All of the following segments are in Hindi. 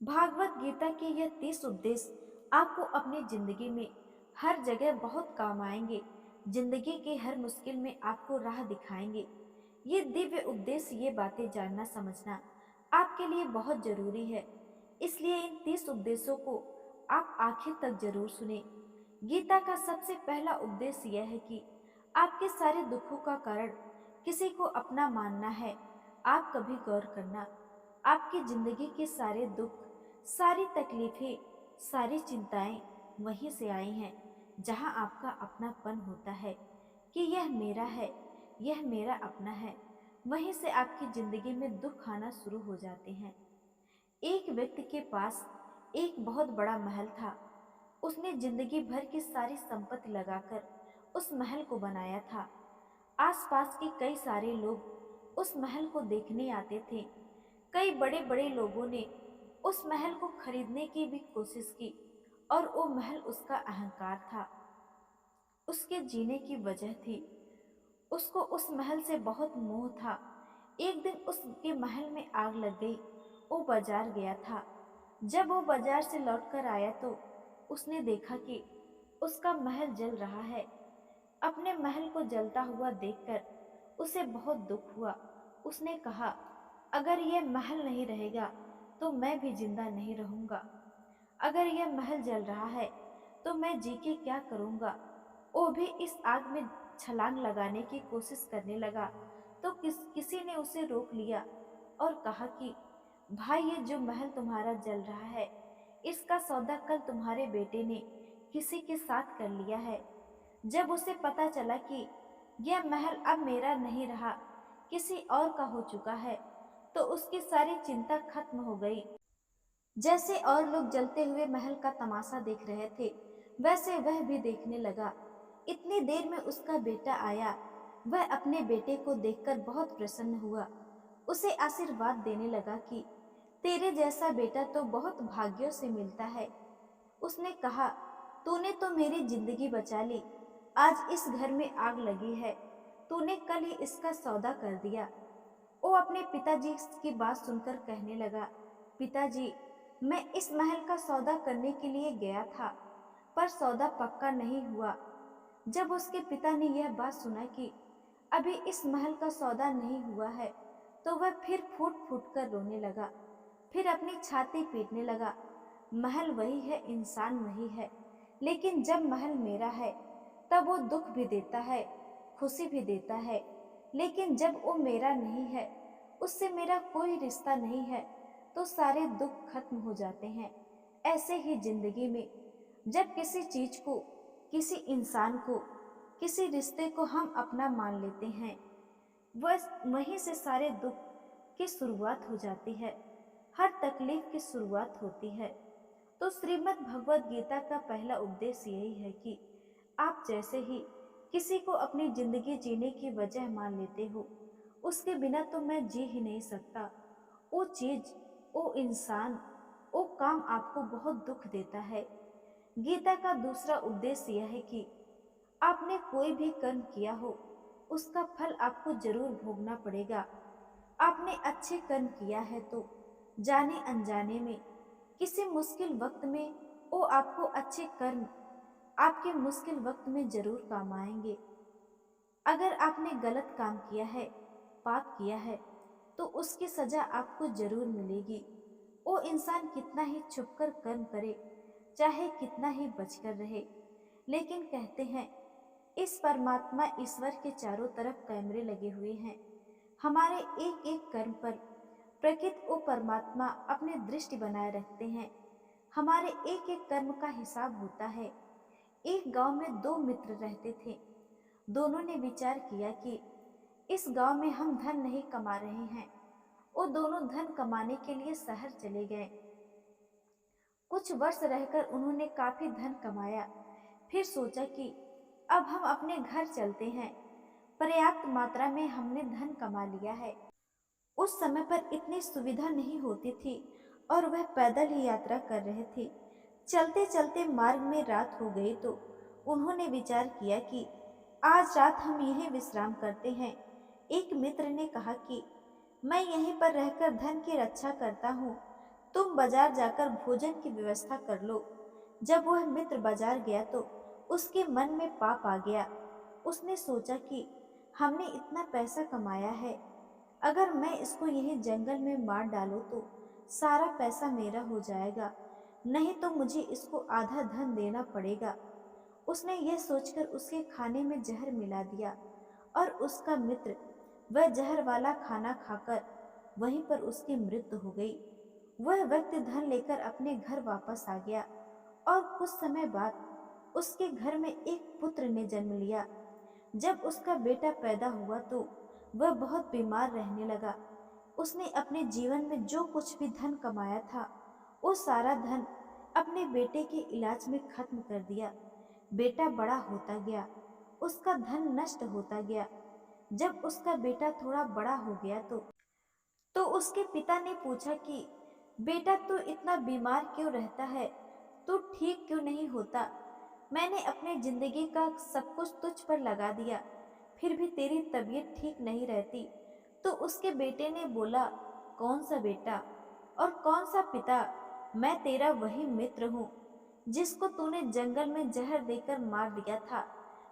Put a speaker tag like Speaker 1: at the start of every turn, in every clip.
Speaker 1: भागवत गीता के यह 30 उपदेश आपको अपनी जिंदगी में हर जगह बहुत काम आएंगे। जिंदगी के हर मुश्किल में आपको राह दिखाएंगे। ये दिव्य उपदेश, ये बातें जानना समझना आपके लिए बहुत जरूरी है। इसलिए इन 30 उपदेशों को आप आखिर तक जरूर सुने। गीता का सबसे पहला उपदेश यह है कि आपके सारे दुखों का कारण किसी को अपना मानना है। आप कभी गौर करना, आपकी जिंदगी के सारे दुख, सारी तकलीफें, सारी चिंताएं वहीं से आई हैं जहां आपका अपनापन होता है कि यह मेरा है, यह मेरा अपना है। वहीं से आपकी जिंदगी में दुख आना शुरू हो जाते हैं। एक व्यक्ति के पास एक बहुत बड़ा महल था। उसने जिंदगी भर की सारी संपत्ति लगाकर उस महल को बनाया था। आसपास के कई सारे लोग उस महल को देखने आते थे। कई बड़े बड़े लोगों ने उस महल को खरीदने की भी कोशिश की और वो महल उसका अहंकार था, उसके जीने की वजह थी। उसको उस महल से बहुत मोह था। एक दिन उसके महल में आग लग गई। वो बाजार गया था। जब वो बाजार से लौटकर आया तो उसने देखा कि उसका महल जल रहा है। अपने महल को जलता हुआ देखकर उसे बहुत दुख हुआ। उसने कहा, अगर यह महल नहीं रहेगा तो मैं भी जिंदा नहीं रहूंगा। अगर यह महल जल रहा है तो मैं जी के क्या करूंगा। वो भी इस आग में छलांग लगाने की कोशिश करने लगा तो किसी ने उसे रोक लिया और कहा कि भाई, ये जो महल तुम्हारा जल रहा है, इसका सौदा कल तुम्हारे बेटे ने किसी के साथ कर लिया है। जब उसे पता चला कि यह महल अब मेरा नहीं रहा, किसी और का हो चुका है, तो उसकी सारी चिंता खत्म हो गई। जैसे और लोग जलते हुए महल का तमाशा देख रहे थे, वैसे वह भी देखने लगा। इतनी देर में उसका बेटा आया। वह अपने बेटे को देखकर बहुत प्रसन्न हुआ। उसे आशीर्वाद देने लगा कि तेरे जैसा बेटा तो बहुत भाग्यों से मिलता है। उसने कहा, तूने तो मेरी जिंदगी बचा ली। आज इस घर में आग लगी है, तूने कल ही इसका सौदा कर दिया। वो अपने पिताजी की बात सुनकर कहने लगा, पिताजी, मैं इस महल का सौदा करने के लिए गया था, पर सौदा पक्का नहीं हुआ। जब उसके पिता ने यह बात सुना कि अभी इस महल का सौदा नहीं हुआ है, तो वह फिर फूट फूट कर रोने लगा। फिर अपनी छाती पीटने लगा। महल वही है, इंसान वही है, लेकिन जब महल मेरा है तब वो दुख भी देता है, खुशी भी देता है। लेकिन जब वो मेरा नहीं है, उससे मेरा कोई रिश्ता नहीं है, तो सारे दुख खत्म हो जाते हैं। ऐसे ही जिंदगी में जब किसी चीज को, किसी इंसान को, किसी रिश्ते को हम अपना मान लेते हैं, बस वहीं से सारे दुख की शुरुआत हो जाती है, हर तकलीफ की शुरुआत होती है। तो श्रीमद् भगवत गीता का पहला उपदेश यही है कि आप जैसे ही किसी को अपनी जिंदगी जीने की वजह मान लेते हो, उसके बिना तो मैं जी ही नहीं सकता। वो चीज, वो इंसान, वो काम आपको बहुत दुख देता है। गीता का दूसरा उपदेश यह है कि आपने कोई भी कर्म किया हो, उसका फल आपको जरूर भोगना पड़ेगा। आपने अच्छे कर्म किया है तो जाने अनजाने में किसी मुश्किल वक्त में वो आपको अच्छे कर्म आपके मुश्किल वक्त में जरूर काम आएंगे। अगर आपने गलत काम किया है, पाप किया है, तो उसकी सजा आपको जरूर मिलेगी। वो इंसान कितना ही छुपकर कर्म करे, चाहे कितना ही बचकर रहे, लेकिन कहते हैं इस परमात्मा ईश्वर के चारों तरफ कैमरे लगे हुए हैं। हमारे एक एक कर्म पर प्रकृति ओ परमात्मा अपने दृष्टि बनाए रखते हैं। हमारे एक एक कर्म का हिसाब होता है। एक गांव में दो मित्र रहते थे। दोनों ने विचार किया कि इस गांव में हम धन नहीं कमा रहे हैं। वो दोनों धन कमाने के लिए शहर चले गए। कुछ वर्ष रहकर उन्होंने काफी धन कमाया। फिर सोचा कि अब हम अपने घर चलते हैं, पर्याप्त मात्रा में हमने धन कमा लिया है। उस समय पर इतनी सुविधा नहीं होती थी और वह पैदल ही यात्रा कर रहे थे। चलते चलते मार्ग में रात हो गई तो उन्होंने विचार किया कि आज रात हम यहीं विश्राम करते हैं। एक मित्र ने कहा कि मैं यहीं पर रहकर धन की रक्षा करता हूँ, तुम बाजार जाकर भोजन की व्यवस्था कर लो। जब वह मित्र बाजार गया तो उसके मन में पाप आ गया। उसने सोचा कि हमने इतना पैसा कमाया है, अगर मैं इसको यहीं जंगल में मार डालूं तो सारा पैसा मेरा हो जाएगा, नहीं तो मुझे इसको आधा धन देना पड़ेगा। उसने यह सोचकर उसके खाने में जहर मिला दिया और उसका मित्र वह जहर वाला खाना खाकर वहीं पर उसकी मृत्यु हो गई। वह व्यक्ति धन लेकर अपने घर वापस आ गया और कुछ समय बाद उसके घर में एक पुत्र ने जन्म लिया। जब उसका बेटा पैदा हुआ तो वह बहुत बीमार रहने लगा। उसने अपने जीवन में जो कुछ भी धन कमाया था वो सारा धन अपने बेटे के इलाज में खत्म कर दिया। बेटा बड़ा होता गया, उसका धन नष्ट होता गया। जब उसका बेटा थोड़ा बड़ा हो गया तो उसके पिता ने पूछा कि बेटा तू इतना बीमार क्यों रहता है, तू ठीक क्यों नहीं होता? मैंने अपनी जिंदगी का सब कुछ तुझ पर लगा दिया, फिर भी तेरी तबीयत ठीक नहीं रहती। तो उसके बेटे ने बोला, कौन सा बेटा और कौन सा पिता? मैं तेरा वही मित्र हूँ जिसको तूने जंगल में जहर देकर मार दिया था,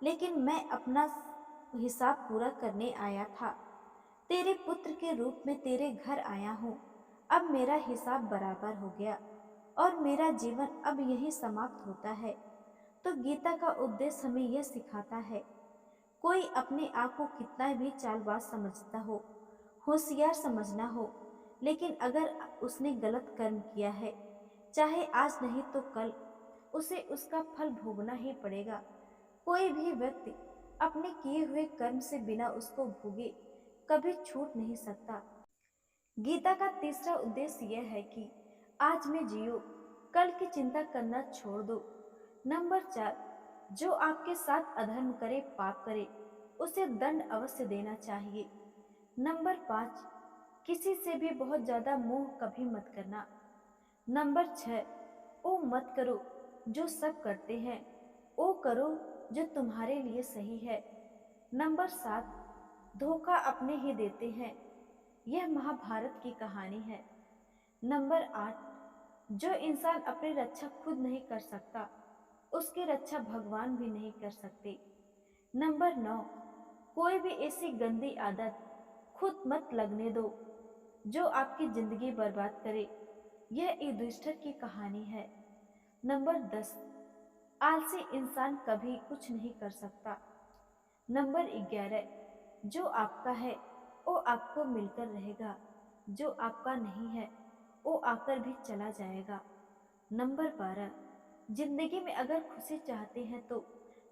Speaker 1: लेकिन मैं अपना हिसाब पूरा करने आया था। तेरे पुत्र के रूप में तेरे घर आया हूँ। अब मेरा हिसाब बराबर हो गया और मेरा जीवन अब यही समाप्त होता है। तो गीता का उपदेश हमें यह सिखाता है, कोई अपने आप को कितना भी चालबाज समझता हो, होशियार समझना हो, लेकिन अगर उसने गलत कर्म किया है, चाहे आज नहीं तो कल उसे उसका फल भोगना ही पड़ेगा। कोई भी व्यक्ति अपने किए हुए कर्म से बिना उसको भोगे कभी छूट नहीं सकता। गीता का तीसरा उद्देश्य यह है कि आज में जियो, कल की चिंता करना छोड़ दो। नंबर 4, जो आपके साथ अधर्म करे, पाप करे, उसे दंड अवश्य देना चाहिए। नंबर 5, किसी से भी बहुत ज्यादा मोह कभी मत करना। नंबर 6, ओ मत करो जो सब करते हैं, ओ करो जो तुम्हारे लिए सही है। नंबर 7, धोखा अपने ही देते हैं, यह महाभारत की कहानी है। नंबर 8, जो इंसान अपनी रक्षा खुद नहीं कर सकता उसकी रक्षा भगवान भी नहीं कर सकते। नंबर 9, कोई भी ऐसी गंदी आदत खुद मत लगने दो जो आपकी जिंदगी बर्बाद करे, यह युधिष्ठिर की कहानी है। नंबर 10, आलसी इंसान कभी कुछ नहीं कर सकता। नंबर 11, जो आपका है वो आपको मिलकर रहेगा, जो आपका नहीं है वो आकर भी चला जाएगा। नंबर 12, जिंदगी में अगर खुशी चाहते हैं तो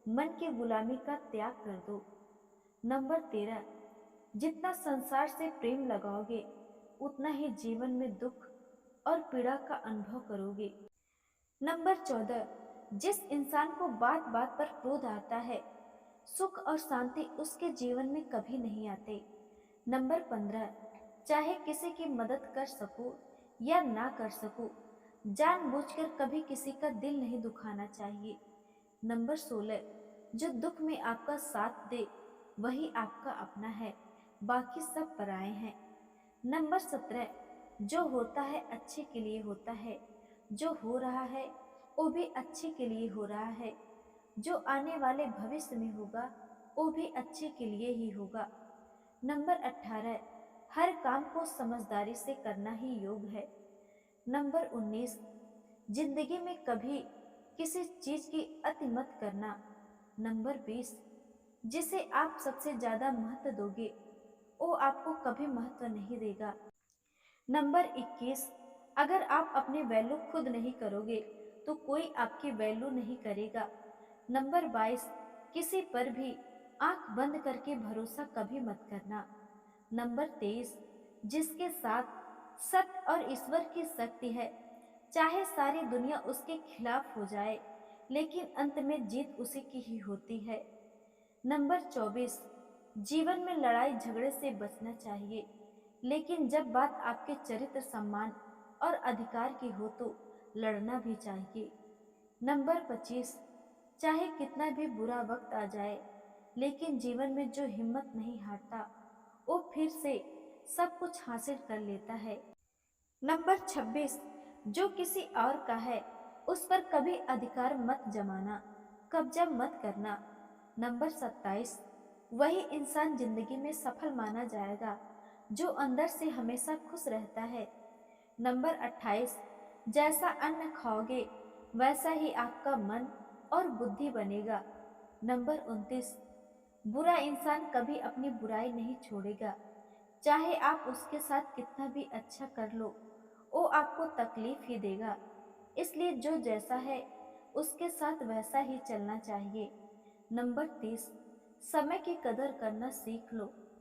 Speaker 1: मन की गुलामी का त्याग कर दो। नंबर 13, जितना संसार से प्रेम लगाओगे उतना ही जीवन में दुख और पीड़ा का अनुभव करोगे। नंबर 14, जिस इंसान को बात बात पर क्रोध आता है, सुख और शांति उसके जीवन में कभी नहीं आते। नंबर 15, चाहे किसी की मदद कर सको या ना कर सको, जानबूझकर कभी किसी का दिल नहीं दुखाना चाहिए। नंबर 16, जो दुख में आपका साथ दे वही आपका अपना है, बाकी सब पराए हैं। नंबर 17, जो होता है अच्छे के लिए होता है, जो हो रहा है वो भी अच्छे के लिए हो रहा है, जो आने वाले भविष्य में होगा वो भी अच्छे के लिए ही होगा। नंबर 18, हर काम को समझदारी से करना ही योग है। नंबर 19, जिंदगी में कभी किसी चीज की अति मत करना। नंबर 20, जिसे आप सबसे ज्यादा महत्व दोगे वो आपको कभी महत्व नहीं देगा। नंबर 21, अगर आप अपनी वैल्यू खुद नहीं करोगे तो कोई आपकी वैल्यू नहीं करेगा। नंबर 22, किसी पर भी आंख बंद करके भरोसा कभी मत करना। नंबर 23, जिसके साथ सत्य और ईश्वर की शक्ति है, चाहे सारी दुनिया उसके खिलाफ हो जाए लेकिन अंत में जीत उसी की ही होती है। नंबर 24, जीवन में लड़ाई झगड़े से बचना चाहिए, लेकिन जब बात आपके चरित्र, सम्मान और अधिकार की हो तो लड़ना भी चाहिए। नंबर 25, चाहे कितना भी बुरा वक्त आ जाए लेकिन जीवन में जो हिम्मत नहीं हारता वो फिर से सब कुछ हासिल कर लेता है। नंबर 26, जो किसी और का है उस पर कभी अधिकार मत जमाना, कब्जा मत करना। नंबर 27, वही इंसान जिंदगी में सफल माना जाएगा जो अंदर से हमेशा खुश रहता है। नंबर 28, जैसा अन्न खाओगे वैसा ही आपका मन और बुद्धि बनेगा। नंबर 29, बुरा इंसान कभी अपनी बुराई नहीं छोड़ेगा, चाहे आप उसके साथ कितना भी अच्छा कर लो, वो आपको तकलीफ ही देगा। इसलिए जो जैसा है उसके साथ वैसा ही चलना चाहिए। नंबर 30, समय की कदर करना सीख लो,